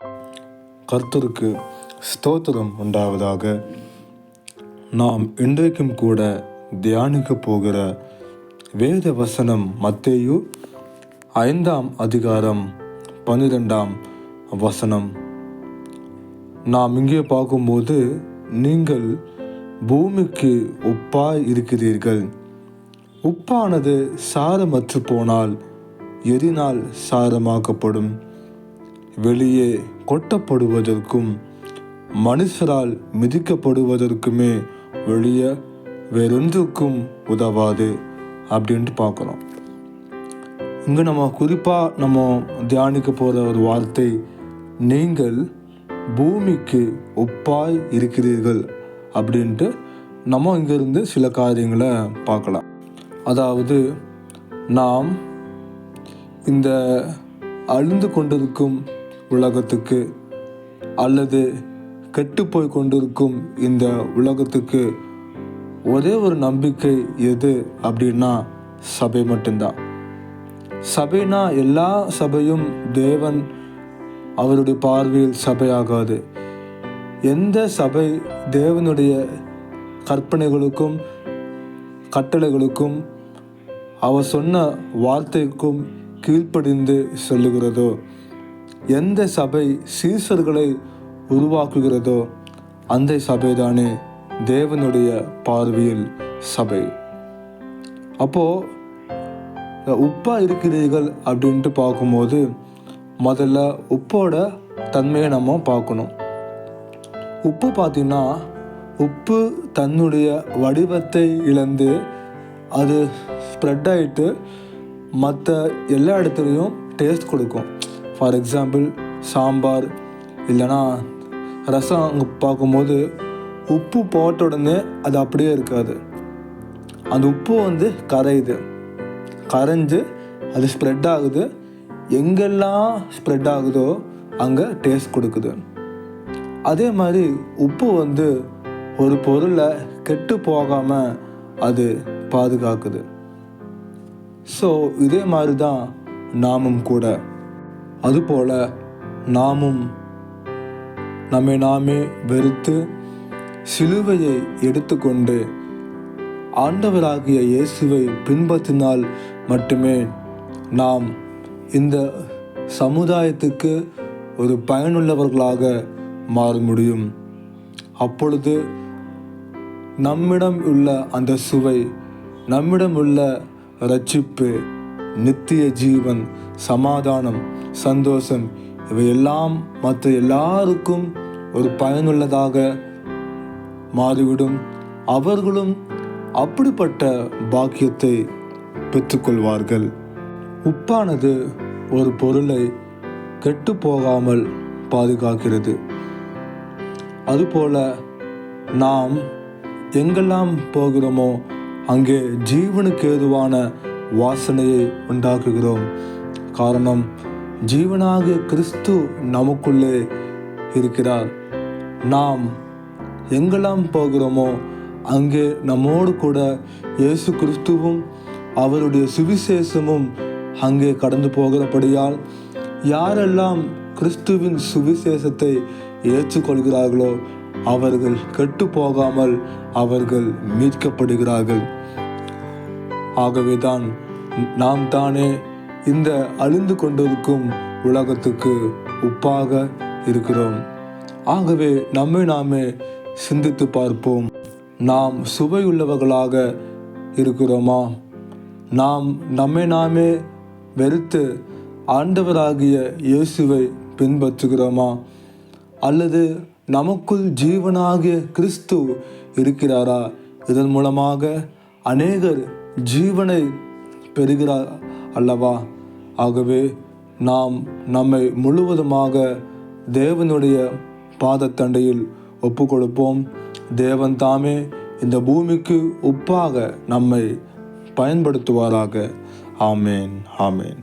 கர்த்தருக்கு ஸ்தோத்திரம் உண்டாவதாக. நாம் இன்றைக்கும் கூட தியானிக்க போகிற வேத வசனம் மத்தேயு 5ஆம் அதிகாரம் 12ஆம் வசனம். நாம் இங்கே பார்க்கும்போது, நீங்கள் பூமிக்கு உப்பாய் இருக்கிறீர்கள். உப்பானது சாரமற்று போனால் எரினால் சாரமாக்கப்படும். வெளியே கொட்டப்படுவதற்கும் மனுஷரால் மிதிக்கப்படுவதற்குமே வெளியே வேறொன்றுக்கும் உதவாது அப்படின்ட்டு பார்க்குறோம். இங்கே நம்ம குறிப்பாக தியானிக்க போகிற ஒரு வார்த்தை, நீங்கள் பூமிக்கு உப்பாய் இருக்கிறீர்கள் அப்படின்ட்டு நம்ம இங்கிருந்து சில காரியங்களை பார்க்கலாம். அதாவது, நாம் இந்த அழிந்து கொண்டிருக்கும் உலகத்துக்கு அல்லது கெட்டுப்போய் கொண்டிருக்கும் இந்த உலகத்துக்கு ஒரே ஒரு நம்பிக்கை எது அப்படின்னா சபை மட்டும்தான். சபைனா எல்லா சபையும் தேவன் அவருடைய பார்வையில் சபையாகாது. எந்த சபை தேவனுடைய கற்பனைகளுக்கும் கட்டளைகளுக்கும் அவர் சொன்ன வார்த்தைக்கும் கீழ்ப்படிந்து சொல்லுகிறதோ, எந்த சபை சீசர்களை உருவாக்குகிறதோ அந்த சபைதானே தேவனுடைய பார்வையில் சபை. அப்போது உப்பா இருக்கிறீர்கள் அப்படின்ட்டு பார்க்கும்போது, முதல்ல உப்போட தன்மையை நம்ம பார்க்கணும். உப்பு பார்த்திங்கன்னா, உப்பு தன்னுடைய வடிவத்தை இழந்து அது ஸ்ப்ரெட் ஆகிட்டு மற்ற எல்லா இடத்துலையும் டேஸ்ட் கொடுக்கும். ஃபார் எக்ஸாம்பிள், சாம்பார் இல்லைனா ரசம் அங்கே பார்க்கும்போது உப்பு போட்ட உடனே அது அப்படியே இருக்காது. அந்த உப்பு கரைஞ்சு அது ஸ்ப்ரெட் ஆகுது. எங்கெல்லாம் ஸ்ப்ரெட் ஆகுதோ அங்கே டேஸ்ட் கொடுக்குது. அதே மாதிரி உப்பு ஒரு பொருளை கெட்டு போகாமல் அது பாதுகாக்குது. ஸோ இதே மாதிரி தான் நாமும் கூட. அதுபோல் நாமும் நம்மை நாமே வெறுத்து சிலுவையை எடுத்துக்கொண்டு ஆண்டவராகிய இயேசுவை பின்பற்றினால் மட்டுமே நாம் இந்த சமுதாயத்துக்கு ஒரு பயனுள்ளவர்களாக மாற முடியும். அப்பொழுது நம்மிடம் உள்ள அந்த சுவை, நம்மிடம் உள்ள இரட்சிப்பு, நித்திய ஜீவன், சமாதானம், சந்தோஷம் இவையெல்லாம் மற்ற எல்லாருக்கும் ஒரு பயனுள்ளதாக மாறிவிடும். அவர்களும் அப்படிப்பட்ட பாக்கியத்தை பெற்றுக்கொள்வார்கள். உப்பானது ஒரு பொருளை கெட்டு போகாமல் பாதுகாக்கிறது. அதுபோல நாம் எங்கெல்லாம் போகிறோமோ அங்கே ஜீவனுக்கு ஏதுவான வாசனையை உண்டாக்குகிறோம். காரணம், ஜீவனாகிய கிறிஸ்து நமக்குள்ளே இருக்கிறார். நாம் எங்கெல்லாம் போகிறோமோ அங்கே நம்மோடு கூட இயேசு கிறிஸ்துவும் அவருடைய சுவிசேஷமும் அங்கே கடந்து போகிறபடியால், யாரெல்லாம் கிறிஸ்துவின் சுவிசேஷத்தை ஏற்றுக்கொள்கிறார்களோ அவர்கள் கெட்டு போகாமல் அவர்கள் மீட்கப்படுகிறார்கள். ஆகவேதான் நாம் தானே இந்த அழிந்து கொண்டிருக்கும் உலகத்துக்கு உப்பாக இருக்கிறோம். ஆகவே நம்மை நாமே சிந்தித்து பார்ப்போம். நாம் சுவையுள்ளவர்களாக இருக்கிறோமா? நாம் நம்மை நாமே வெறுத்து ஆண்டவராகிய இயேசுவை பின்பற்றுகிறோமா? அல்லது நமக்குள் ஜீவனாகிய கிறிஸ்து இருக்கிறாரா? இதன் மூலமாக அநேகர் ஜீவனை பெறுகிறார் அல்லவா? ஆகவே நாம் நம்மை முழுவதுமாக தேவனுடைய பாதத்தண்டையில் ஒப்பு கொடுப்போம். தேவன் தாமே இந்த பூமிக்கு உப்பாக நம்மை பயன்படுத்துவாராக. ஆமேன், ஆமேன்.